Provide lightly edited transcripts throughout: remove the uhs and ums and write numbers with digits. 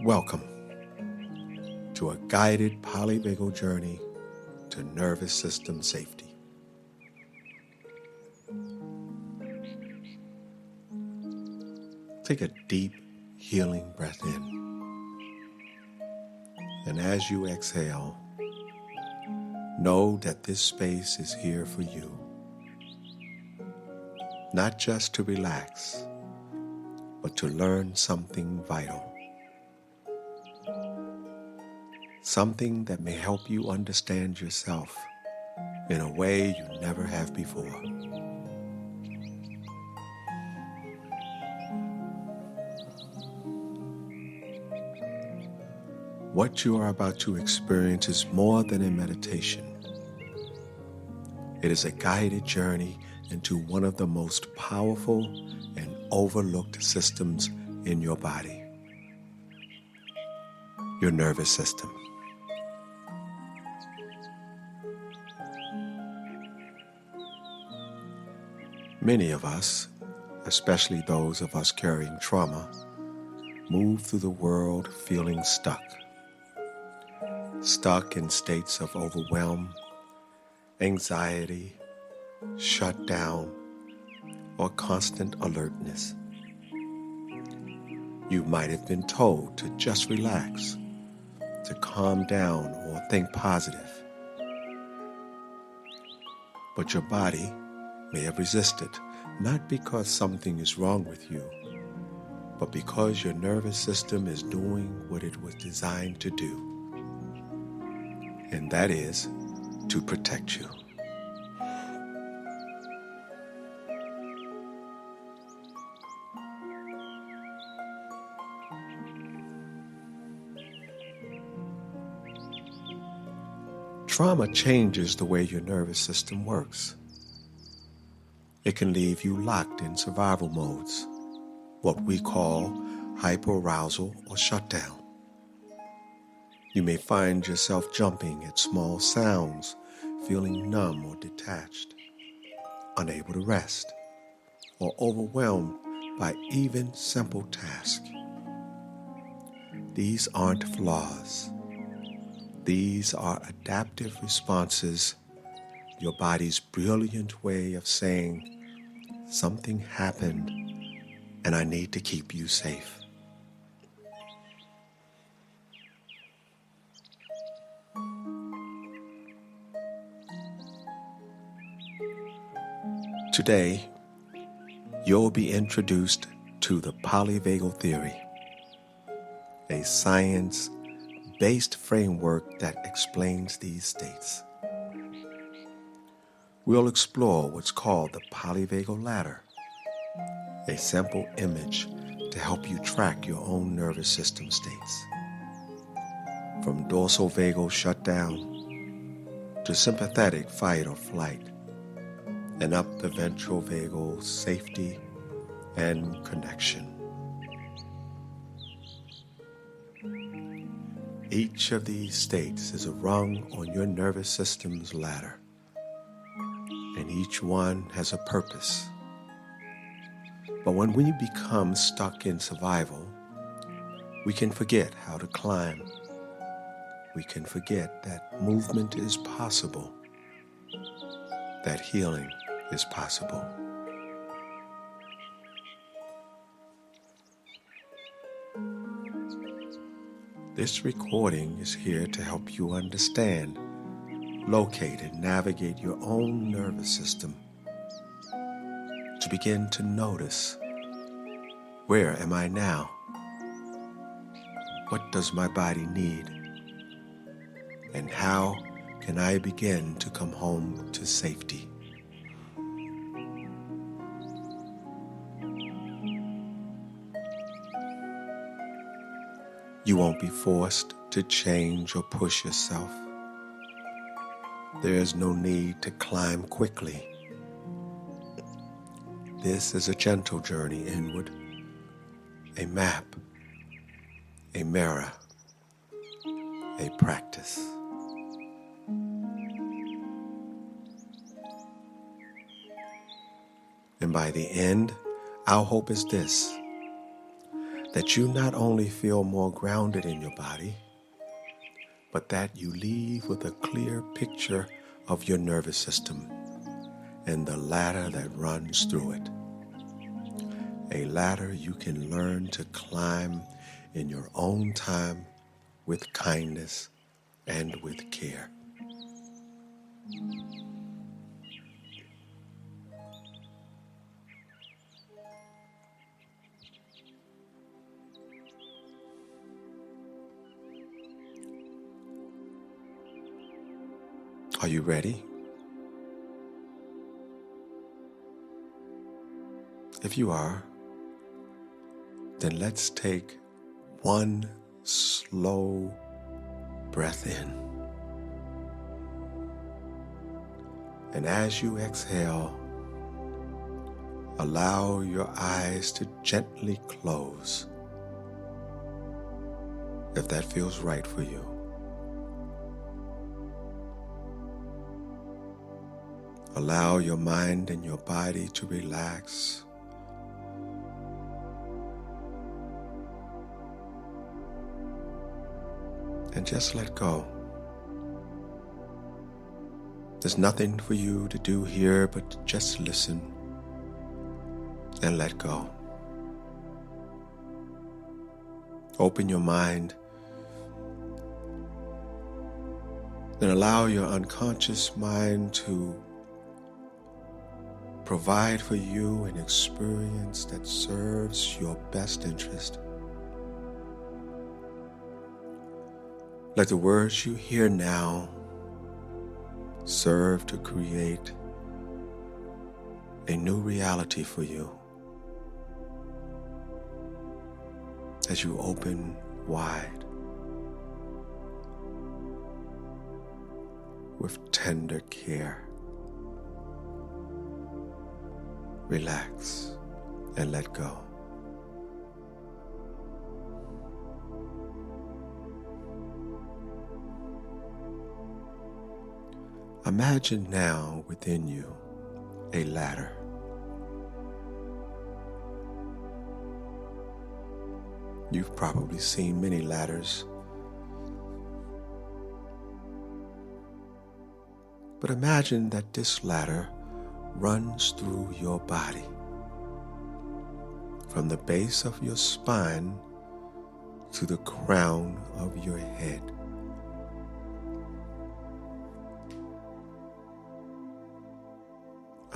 Welcome to a guided polyvagal journey to nervous system safety. Take a deep, healing breath in. And as you exhale, know that this space is here for you. Not just to relax, but to learn something vital. Something that may help you understand yourself in a way you never have before. What you are about to experience is more than a meditation. It is a guided journey into one of the most powerful and overlooked systems in your body, your nervous system. Many of us, especially those of us carrying trauma, move through the world feeling stuck. Stuck in states of overwhelm, anxiety, shutdown, or constant alertness. You might have been told to just relax, to calm down or think positive. But your body may have resisted, not because something is wrong with you, but because your nervous system is doing what it was designed to do, and that is to protect you. Trauma changes the way your nervous system works. It can leave you locked in survival modes, what we call hyperarousal or shutdown. You may find yourself jumping at small sounds, feeling numb or detached, unable to rest, or overwhelmed by even simple tasks. These aren't flaws. These are adaptive responses, your body's brilliant way of saying, something happened and I need to keep you safe. Today, you'll be introduced to the Polyvagal Theory, a science-based framework that explains these states. We'll explore what's called the polyvagal ladder, a simple image to help you track your own nervous system states. From dorsal vagal shutdown to sympathetic fight or flight, and up the ventral vagal safety and connection. Each of these states is a rung on your nervous system's ladder, and each one has a purpose. But when we become stuck in survival, we can forget how to climb. We can forget that movement is possible, that healing is possible. This recording is here to help you understand, locate, and navigate your own nervous system, to begin to notice, where am I now? What does my body need? And how can I begin to come home to safety? You won't be forced to change or push yourself. There is no need to climb quickly. This is a gentle journey inward, a map, a mirror, a practice. And by the end, our hope is this: that you not only feel more grounded in your body, but that you leave with a clear picture of your nervous system and the ladder that runs through it. A ladder you can learn to climb in your own time with kindness and with care. Are you ready? If you are, then let's take one slow breath in. And as you exhale, allow your eyes to gently close, if that feels right for you. Allow your mind and your body to relax. And just let go. There's nothing for you to do here but to just listen and let go. Open your mind and allow your unconscious mind to provide for you an experience that serves your best interest. Let the words you hear now serve to create a new reality for you as you open wide with tender care. Relax and let go. Imagine now within you a ladder. You've probably seen many ladders, but imagine that this ladder runs through your body, from the base of your spine to the crown of your head.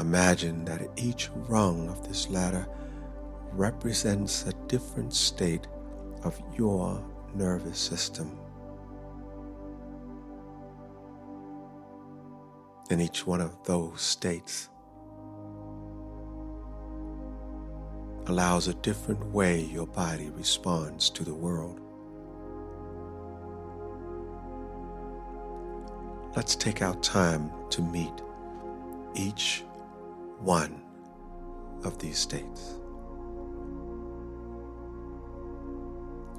Imagine that each rung of this ladder represents a different state of your nervous system. And each one of those states allows a different way your body responds to the world. Let's take our time to meet each one of these states.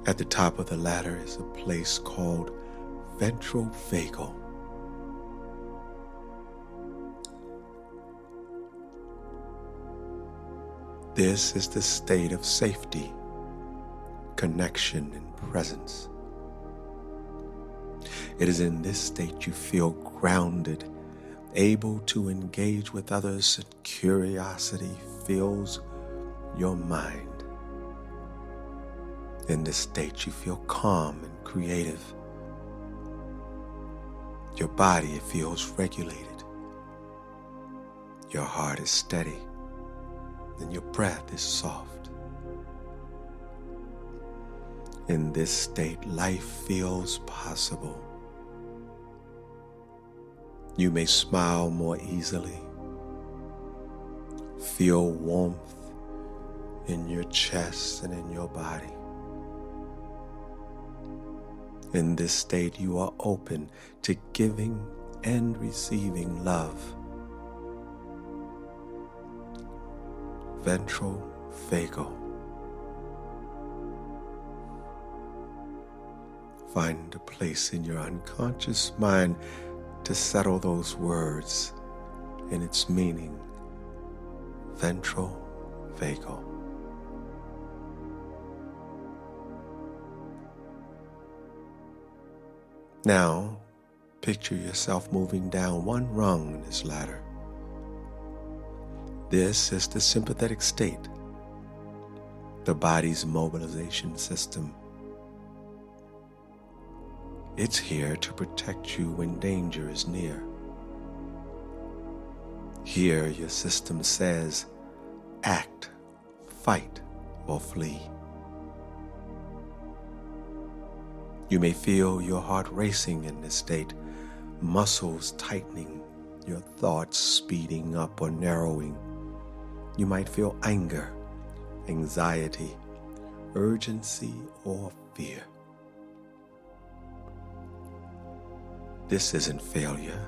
At the top of the ladder is a place called ventral vagal. This is the state of safety, connection, and presence. It is in this state you feel grounded, able to engage with others, and curiosity fills your mind. In this state you feel calm and creative. Your body feels regulated. Your heart is steady, and your breath is soft. In this state, life feels possible. You may smile more easily, feel warmth in your chest and in your body. In this state, you are open to giving and receiving love. Ventral vagal. Find a place in your unconscious mind to settle those words in its meaning. Ventral vagal. Now, picture yourself moving down one rung in this ladder. This is the sympathetic state, the body's mobilization system. It's here to protect you when danger is near. Here, your system says, act, fight, or flee. You may feel your heart racing in this state, muscles tightening, your thoughts speeding up or narrowing. You might feel anger, anxiety, urgency, or fear. This isn't failure.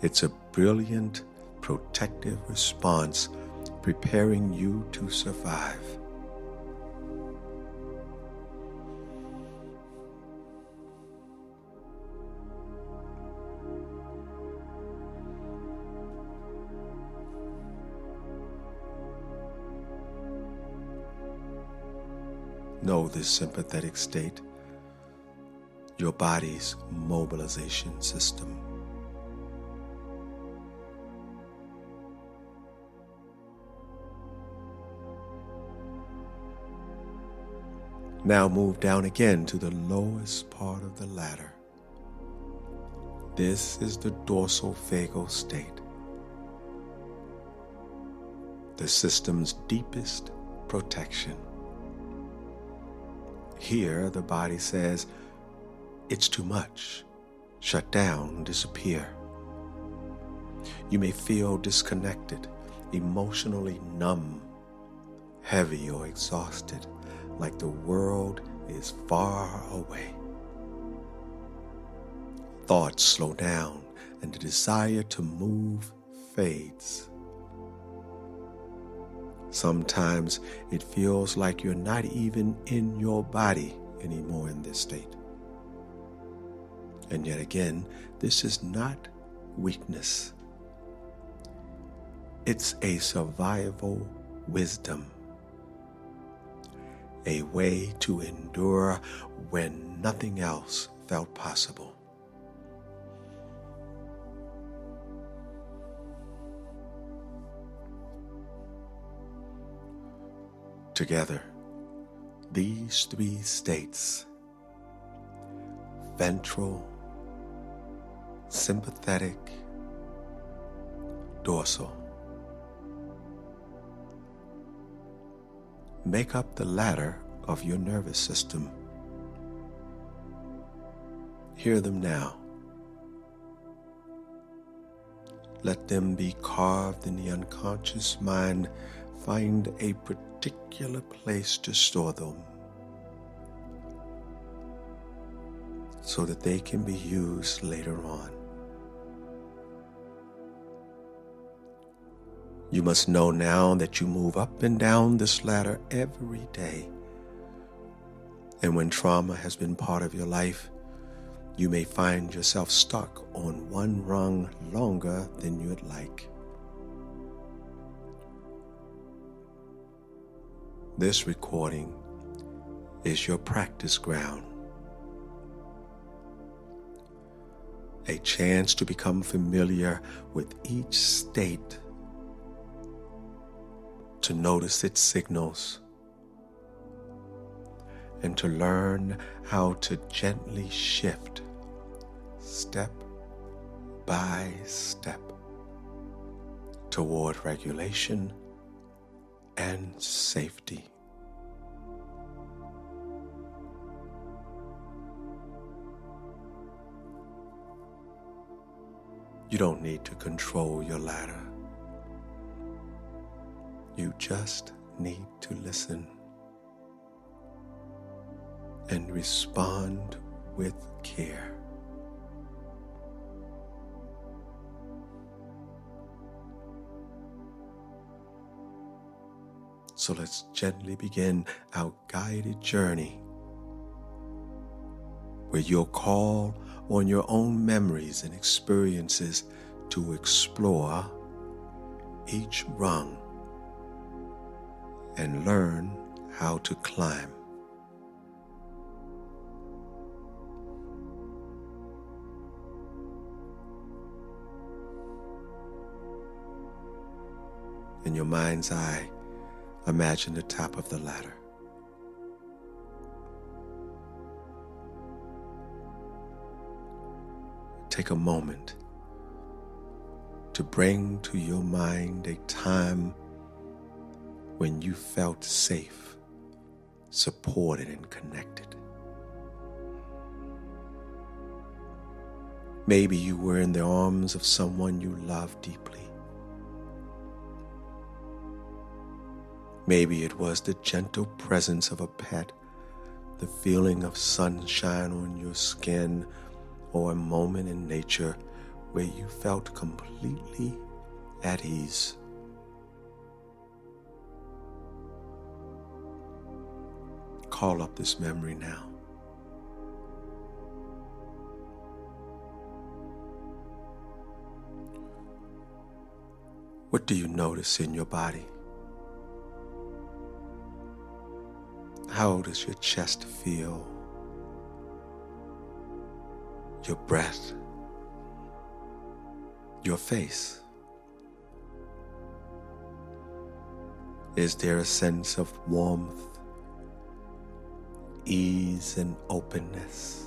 It's a brilliant, protective response preparing you to survive. Know this sympathetic state, your body's mobilization system. Now move down again to the lowest part of the ladder. This is the dorsal vagal state, the system's deepest protection. Here, the body says, it's too much. Shut down, disappear. You may feel disconnected, emotionally numb, heavy or exhausted, like the world is far away. Thoughts slow down and the desire to move fades. Sometimes it feels like you're not even in your body anymore in this state. And yet again, this is not weakness. It's a survival wisdom, a way to endure when nothing else felt possible. Together, these three states, ventral, sympathetic, dorsal, make up the ladder of your nervous system. Hear them now. Let them be carved in the unconscious mind. Find a particular place to store them so that they can be used later on. You must know now that you move up and down this ladder every day. And when trauma has been part of your life, you may find yourself stuck on one rung longer than you'd like. This recording is your practice ground, a chance to become familiar with each state, to notice its signals, and to learn how to gently shift step by step toward regulation and safety. You don't need to control your ladder. You just need to listen and respond with care. So let's gently begin our guided journey where you'll call on your own memories and experiences to explore each rung and learn how to climb. In your mind's eye, imagine the top of the ladder. Take a moment to bring to your mind a time when you felt safe, supported, and connected. Maybe you were in the arms of someone you love deeply. Maybe it was the gentle presence of a pet, the feeling of sunshine on your skin, or a moment in nature where you felt completely at ease. Call up this memory now. What do you notice in your body? How does your chest feel? Your breath? Your face? Is there a sense of warmth, ease, and openness?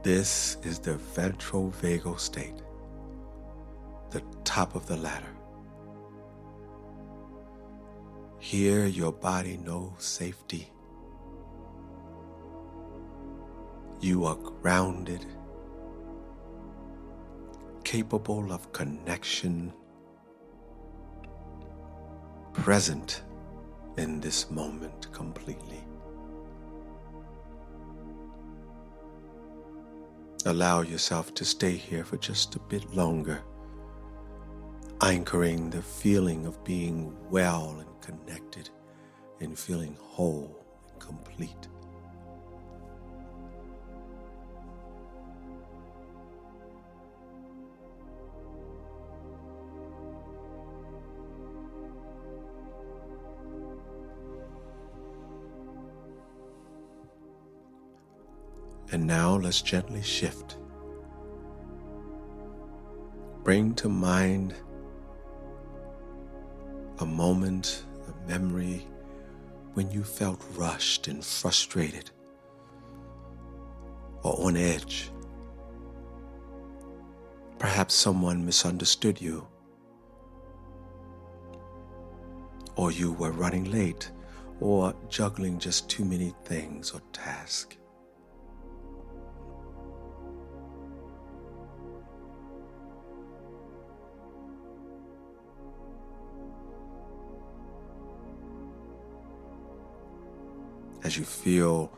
This is the ventral vagal state, the top of the ladder. Here your body knows safety. You are grounded, capable of connection, present in this moment completely. Allow yourself to stay here for just a bit longer, anchoring the feeling of being well and connected and feeling whole and complete. And now let's gently shift. Bring to mind a moment, a memory when you felt rushed and frustrated or on edge. Perhaps someone misunderstood you, or you were running late, or juggling just too many things or tasks. As you feel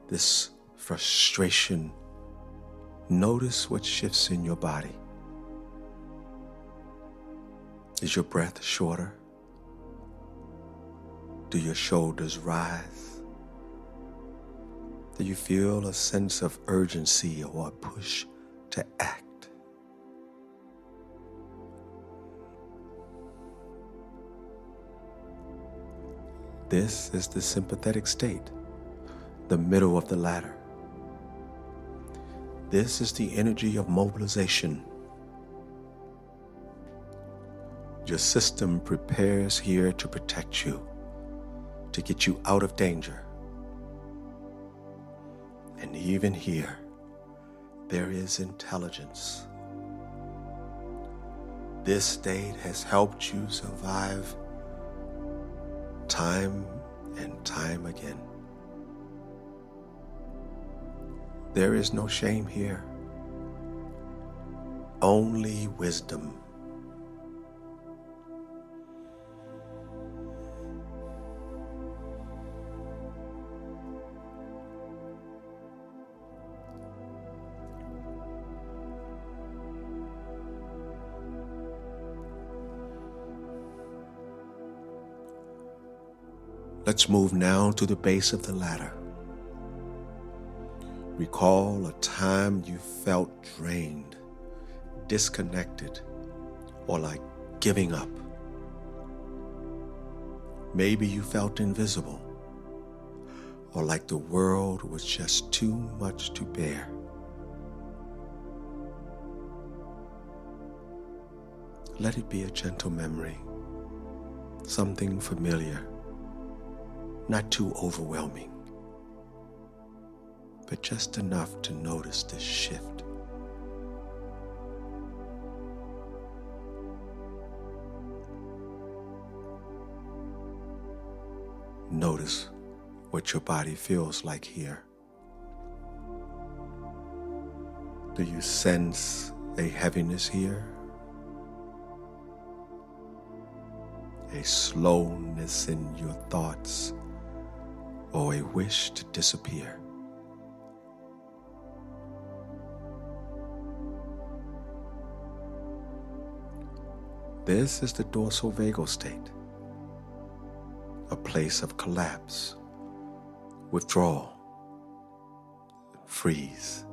this frustration, notice what shifts in your body. Is your breath shorter? Do your shoulders rise? Do you feel a sense of urgency or a push to act? This is the sympathetic state, the middle of the ladder. This is the energy of mobilization. Your system prepares here to protect you, to get you out of danger. And even here, there is intelligence. This state has helped you survive time and time again. There is no shame here, only wisdom. Let's move now to the base of the ladder. Recall a time you felt drained, disconnected, or like giving up. Maybe you felt invisible, or like the world was just too much to bear. Let it be a gentle memory, something familiar, not too overwhelming, but just enough to notice this shift. Notice what your body feels like here. Do you sense a heaviness here? A slowness in your thoughts, or a wish to disappear? This is the dorsal vagal state, a place of collapse, withdrawal, freeze.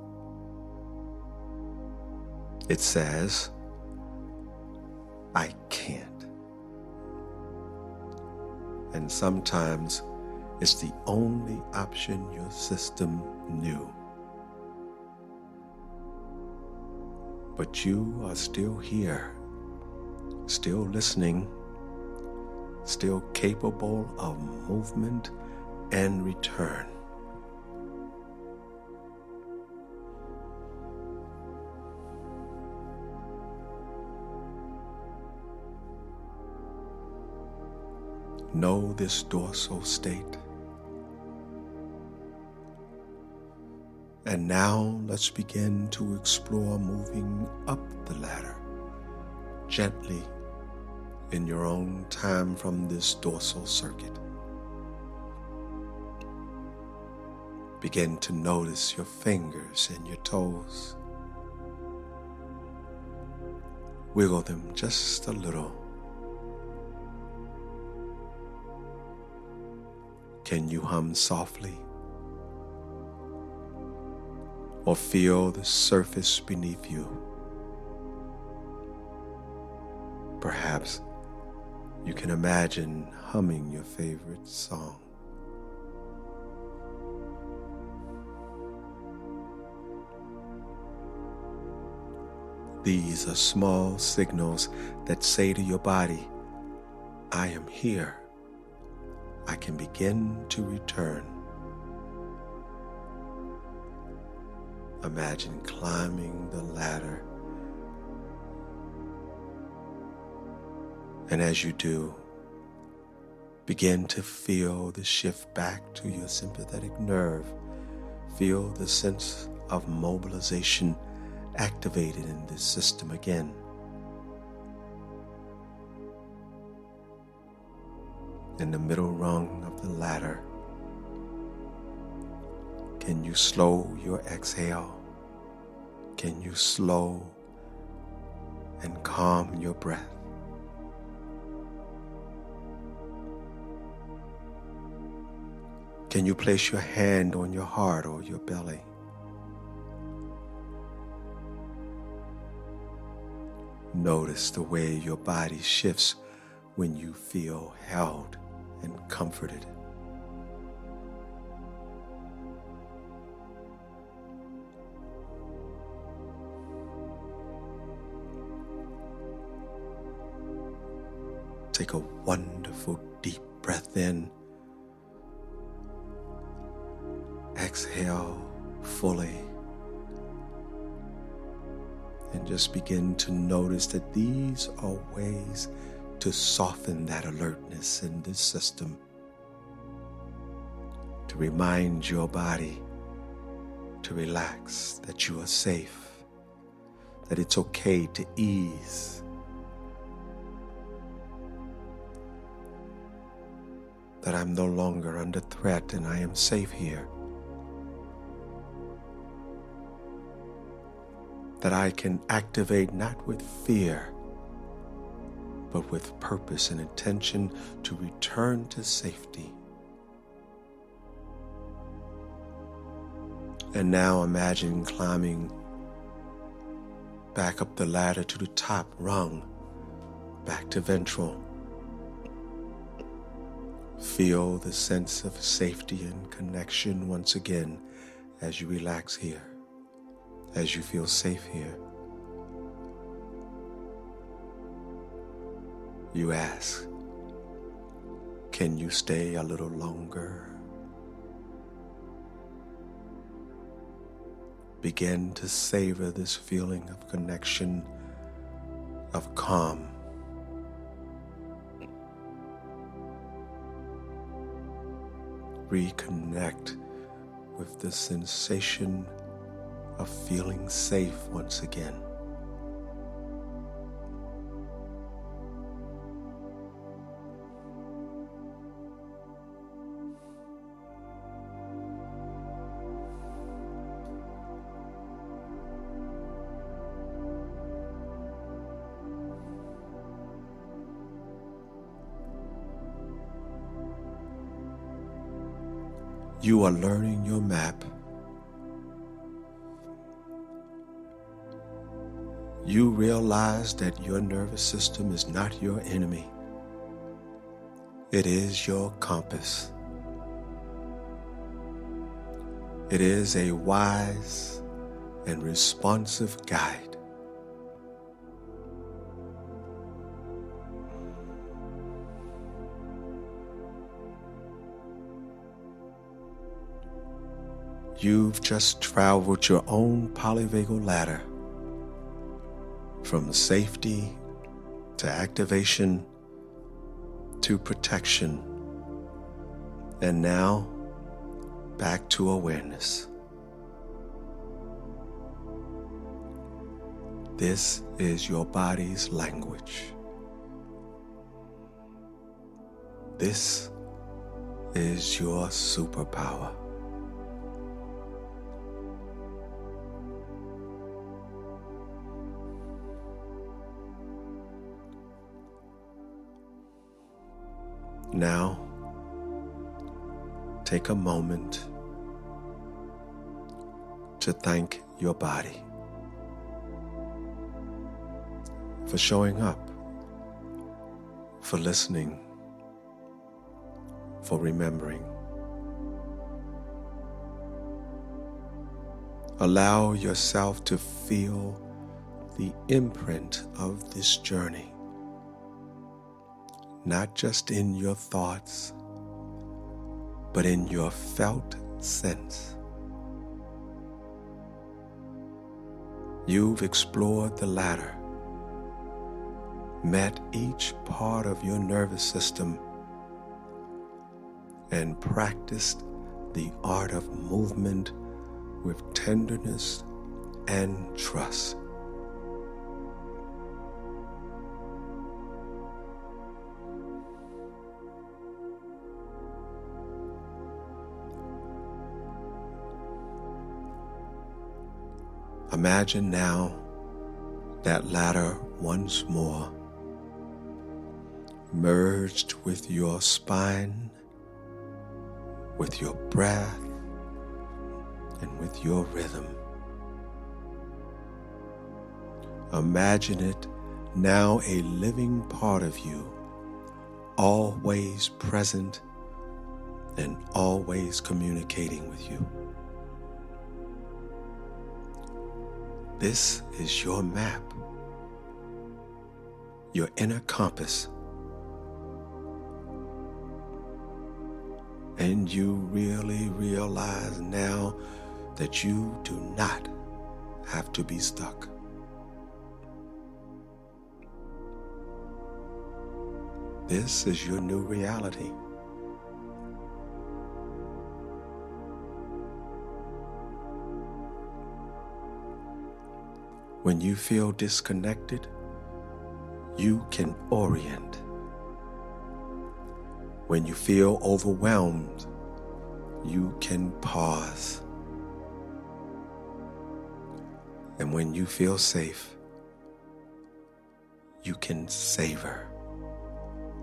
It says, I can't. And sometimes it's the only option your system knew. But you are still here, still listening, still capable of movement and return. Know this dorsal state. And now let's begin to explore moving up the ladder, gently in your own time from this dorsal circuit. Begin to notice your fingers and your toes. Wiggle them just a little. Can you hum softly? Or feel the surface beneath you? Perhaps you can imagine humming your favorite song. These are small signals that say to your body, I am here. I can begin to return. Imagine climbing the ladder. And as you do, begin to feel the shift back to your sympathetic nerve. Feel the sense of mobilization activated in this system again. In the middle rung of the ladder, can you slow your exhale? Can you slow and calm your breath? Can you place your hand on your heart or your belly? Notice the way your body shifts when you feel held and comforted. Take a wonderful deep breath in. Exhale fully. And just begin to notice that these are ways to soften that alertness in this system. To remind your body to relax, that you are safe, that it's okay to ease. That I'm no longer under threat and I am safe here. That I can activate not with fear, but with purpose and intention to return to safety. And now imagine climbing back up the ladder to the top rung, back to ventral. Feel the sense of safety and connection once again as you relax here, as you feel safe here. You ask, can you stay a little longer? Begin to savor this feeling of connection, of calm. Reconnect with the sensation of feeling safe once again. You are learning your map. You realize that your nervous system is not your enemy. It is your compass. It is a wise and responsive guide. You've just traveled your own polyvagal ladder from safety to activation to protection, and now back to awareness. This is your body's language. This is your superpower. Now, take a moment to thank your body for showing up, for listening, for remembering. Allow yourself to feel the imprint of this journey, not just in your thoughts, but in your felt sense. You've explored the ladder, met each part of your nervous system, and practiced the art of movement with tenderness and trust. Imagine now that ladder once more merged with your spine, with your breath, and with your rhythm. Imagine it now a living part of you, always present and always communicating with you. This is your map, your inner compass, and you really realize now that you do not have to be stuck. This is your new reality. When you feel disconnected, you can orient. When you feel overwhelmed, you can pause. And when you feel safe, you can savor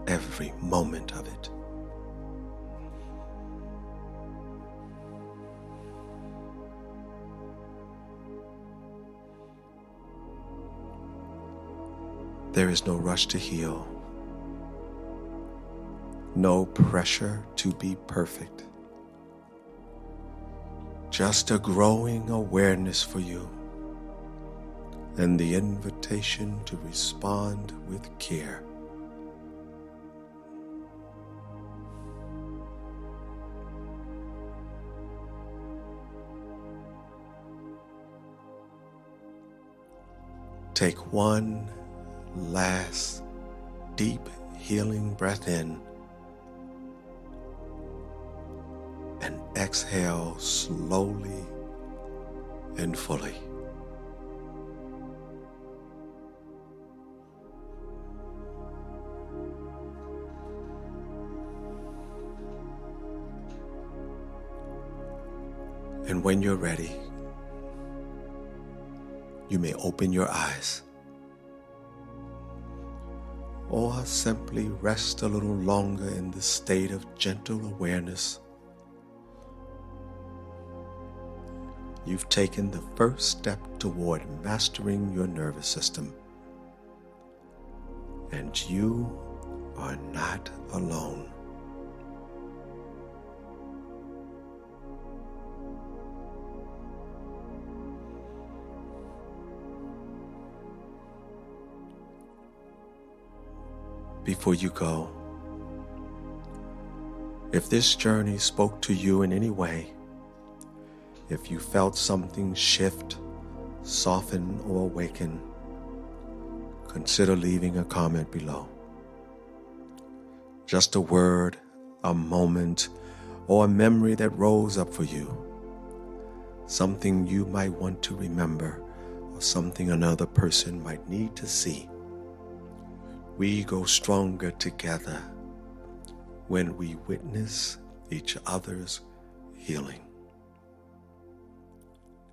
every moment of it. There is no rush to heal. No pressure to be perfect. Just a growing awareness for you and the invitation to respond with care. Take one last deep healing breath in and exhale slowly and fully. And when you're ready, you may open your eyes or simply rest a little longer in the state of gentle awareness. You've taken the first step toward mastering your nervous system, and you are not alone. Before you go, if this journey spoke to you in any way, if you felt something shift, soften, or awaken, consider leaving a comment below. Just a word, a moment, or a memory that rose up for you. Something you might want to remember, or something another person might need to see. We go stronger together when we witness each other's healing.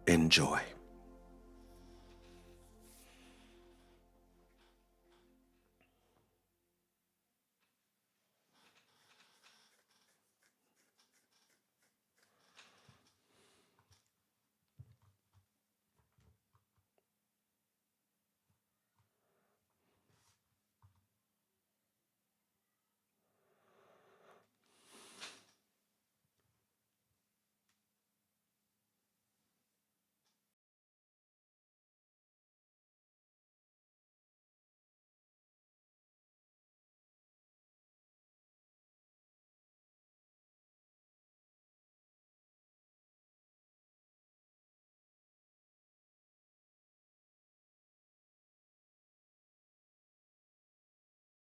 Enjoy.